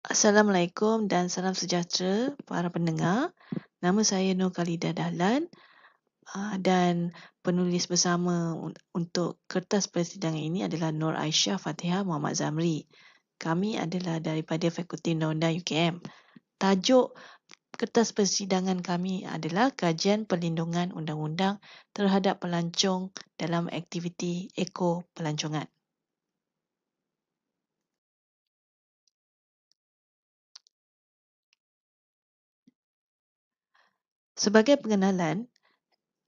Assalamualaikum dan salam sejahtera para pendengar. Nama saya Nur Khalidah Dahlan dan penulis bersama untuk kertas persidangan ini adalah Nur Aisyah Fatihah Muhammad Zamri. Kami adalah daripada Fakulti Undang-Undang UKM. Tajuk kertas persidangan kami adalah Kajian Perlindungan Undang-Undang terhadap Pelancong dalam Aktiviti Eko Pelancongan. Sebagai pengenalan,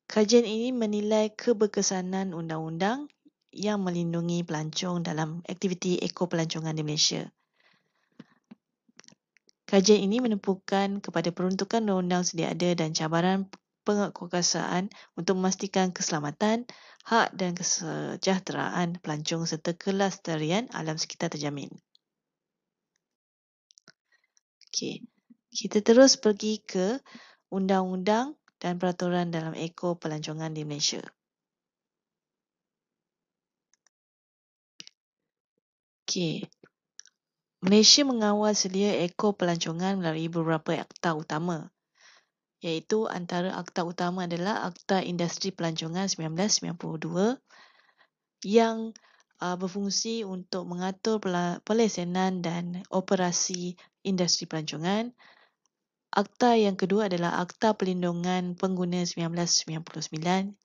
kajian ini menilai keberkesanan undang-undang yang melindungi pelancong dalam aktiviti eko-pelancongan di Malaysia. Kajian ini menepukan kepada peruntukan undang-undang sedia ada dan cabaran penguatkuasaan untuk memastikan keselamatan, hak dan kesejahteraan pelancong serta kelestarian alam sekitar terjamin. Okey, kita terus pergi ke undang-undang dan peraturan dalam eko-pelancongan di Malaysia. Okey, Malaysia mengawal selia eko-pelancongan melalui beberapa akta utama, iaitu antara akta utama adalah Akta Industri Pelancongan 1992 yang berfungsi untuk mengatur pelesenan dan operasi industri pelancongan. Akta yang kedua adalah Akta Perlindungan Pengguna 1999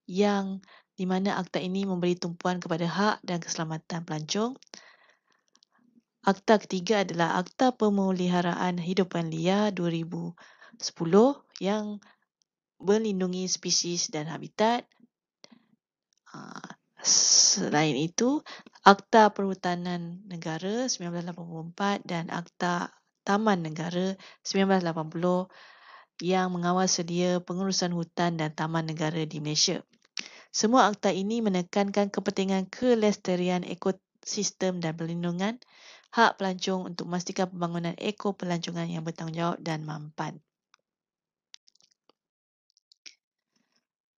yang di mana akta ini memberi tumpuan kepada hak dan keselamatan pelancong. Akta ketiga adalah Akta Pemeliharaan Hidupan Liar 2010 yang melindungi spesies dan habitat. Selain itu, Akta Perhutanan Negara 1984 dan Akta Taman Negara 1980 yang mengawal sedia pengurusan hutan dan taman negara di Malaysia. Semua akta ini menekankan kepentingan kelestarian ekosistem dan perlindungan hak pelancong untuk memastikan pembangunan eko-pelancongan yang bertanggungjawab dan mampan.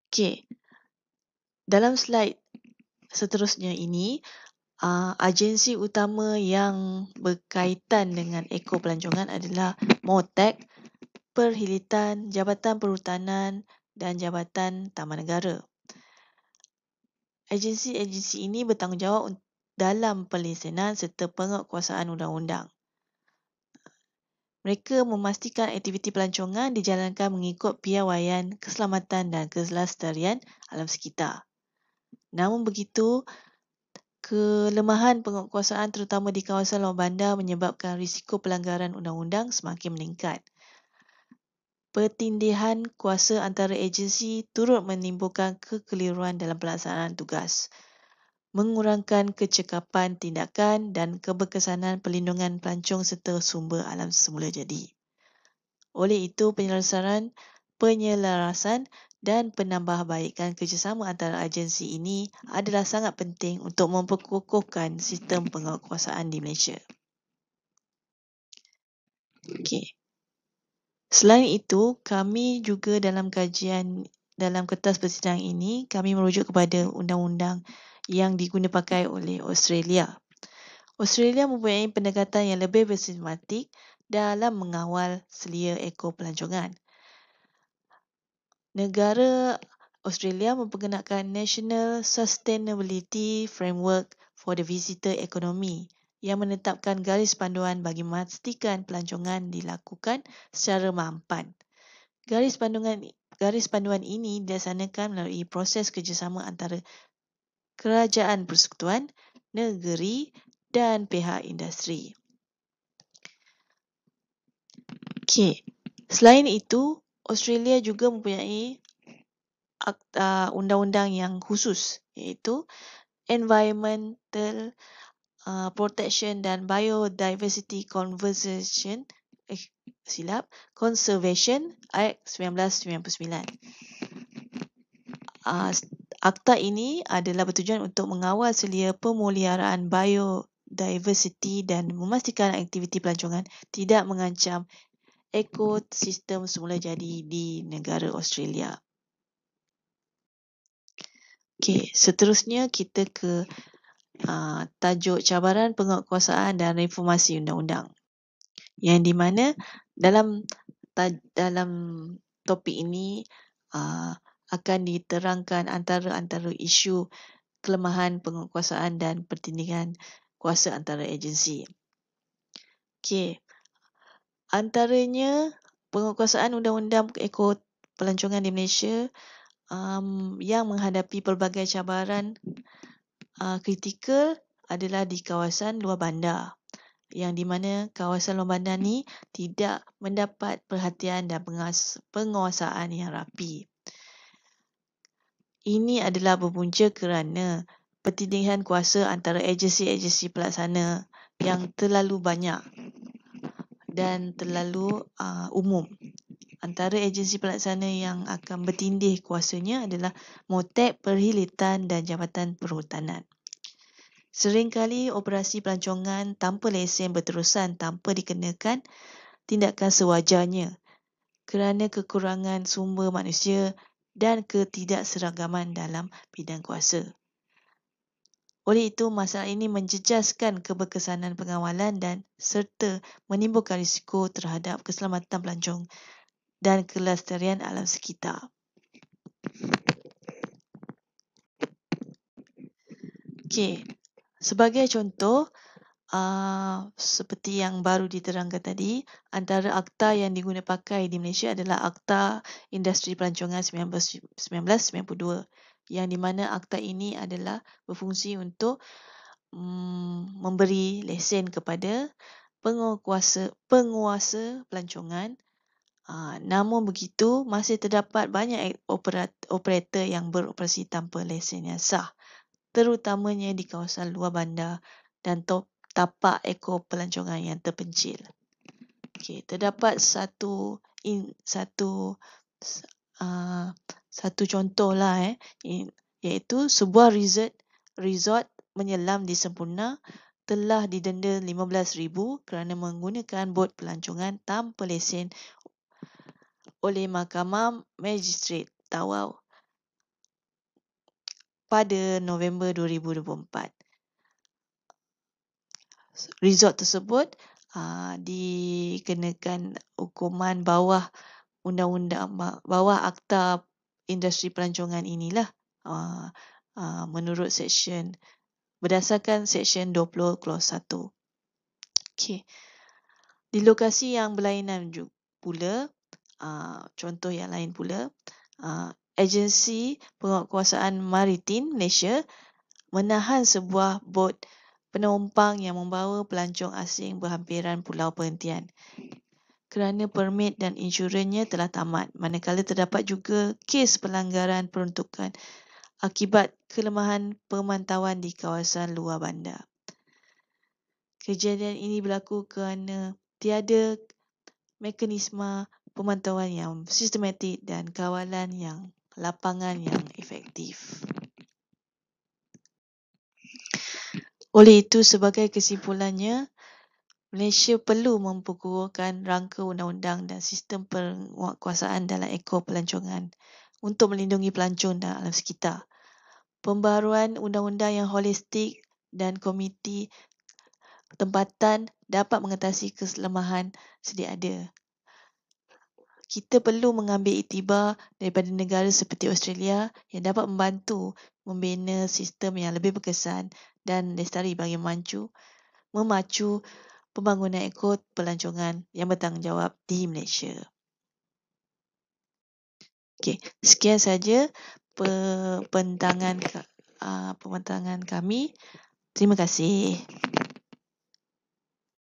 Okey, dalam slide seterusnya ini, agensi utama yang berkaitan dengan eko-pelancongan adalah MOTAC, Perhilitan, Jabatan Perhutanan dan Jabatan Taman Negara. Agensi-agensi ini bertanggungjawab dalam pelesenan serta penguatkuasaan undang-undang. Mereka memastikan aktiviti pelancongan dijalankan mengikut piawaian keselamatan dan kelestarian alam sekitar. Namun begitu, kelemahan penguatkuasaan terutama di kawasan luar bandar menyebabkan risiko pelanggaran undang-undang semakin meningkat. Pertindihan kuasa antara agensi turut menimbulkan kekeliruan dalam pelaksanaan tugas, mengurangkan kecekapan tindakan dan keberkesanan perlindungan pelancong serta sumber alam semula jadi. Oleh itu, penyelarasan dan penambahbaikan kerjasama antara agensi ini adalah sangat penting untuk memperkukuhkan sistem penguatkuasaan di Malaysia. Okey. Selain itu, kami juga dalam kertas persidangan ini, kami merujuk kepada undang-undang yang diguna pakai oleh Australia. Australia mempunyai pendekatan yang lebih bersistematik dalam mengawal selia eko-pelancongan. Negara Australia memperkenalkan National Sustainability Framework for the Visitor Economy yang menetapkan garis panduan bagi memastikan pelancongan dilakukan secara mampan. Garis panduan ini dilaksanakan melalui proses kerjasama antara kerajaan persekutuan, negeri dan pihak industri. Okey. Selain itu, Australia juga mempunyai undang-undang yang khusus, iaitu Environmental Protection dan Biodiversity Conservation Act 1999. Akta ini adalah bertujuan untuk mengawal selia pemeliharaan biodiversity dan memastikan aktiviti pelancongan tidak mengancam ekosistem semula jadi di negara Australia. Okey, seterusnya kita ke tajuk cabaran penguatkuasaan dan reformasi undang-undang. yang di mana dalam topik ini akan diterangkan antara isu kelemahan penguasaan dan pertindingan kuasa antara agensi. Okey, antaranya penguasaan undang-undang ekopelancongan di Malaysia yang menghadapi pelbagai cabaran kritikal adalah di kawasan luar bandar, yang di mana kawasan luar bandar ni tidak mendapat perhatian dan penguasaan yang rapi. Ini adalah berpunca kerana pertindingan kuasa antara agensi-agensi pelaksana yang terlalu banyak dan terlalu umum. Antara agensi pelaksana yang akan bertindih kuasanya adalah Motek, Perkhidmatan dan Jabatan Perhutanan. Seringkali operasi pelancongan tanpa lesen berterusan tanpa dikenakan tindakan sewajarnya kerana kekurangan sumber manusia dan ketidakseragaman dalam bidang kuasa. Oleh itu, masalah ini menjejaskan keberkesanan pengawalan dan serta menimbulkan risiko terhadap keselamatan pelancong dan kelestarian alam sekitar. Okey, sebagai contoh, seperti yang baru diterangkan tadi, antara akta yang diguna pakai di Malaysia adalah Akta Industri Pelancongan 1992, yang di mana akta ini adalah berfungsi untuk memberi lesen kepada penguasa pelancongan. Namun begitu, masih terdapat banyak operator yang beroperasi tanpa lesen yang sah, terutamanya di kawasan luar bandar dan tapak pelancongan yang terpencil. Okey, terdapat satu contohlah iaitu sebuah resort menyelam di Semporna telah didenda RM15,000 kerana menggunakan bot pelancongan tanpa lesen oleh Mahkamah Magistrate Tawau pada November 2024. Resort tersebut dikenakan hukuman bawah Akta Industri Pelancongan inilah menurut berdasarkan Seksyen 20 Clause 1. Okey. Di lokasi yang berlainan pula, contoh yang lain pula, Agensi Penguatkuasaan Maritim Malaysia menahan sebuah bot penumpang yang membawa pelancong asing berhampiran pulau perhentian kerana permit dan insurannya telah tamat, manakala terdapat juga kes pelanggaran peruntukan akibat kelemahan pemantauan di kawasan luar bandar. Kejadian ini berlaku kerana tiada mekanisme pemantauan yang sistematik dan kawalan yang lapangan yang efektif. Oleh itu, sebagai kesimpulannya, Malaysia perlu memperkuatkan rangka undang-undang dan sistem penguatkuasaan dalam pelancongan untuk melindungi pelancong dan alam sekitar. Pembaharuan undang-undang yang holistik dan komiti tempatan dapat mengatasi kelemahan sedia ada. Kita perlu mengambil iktibar daripada negara seperti Australia yang dapat membantu membina sistem yang lebih berkesan dan lestari bagi memacu pembangunan pelancongan yang bertanggungjawab di Malaysia. Okey, sekian saja pembintangan kami. Terima kasih.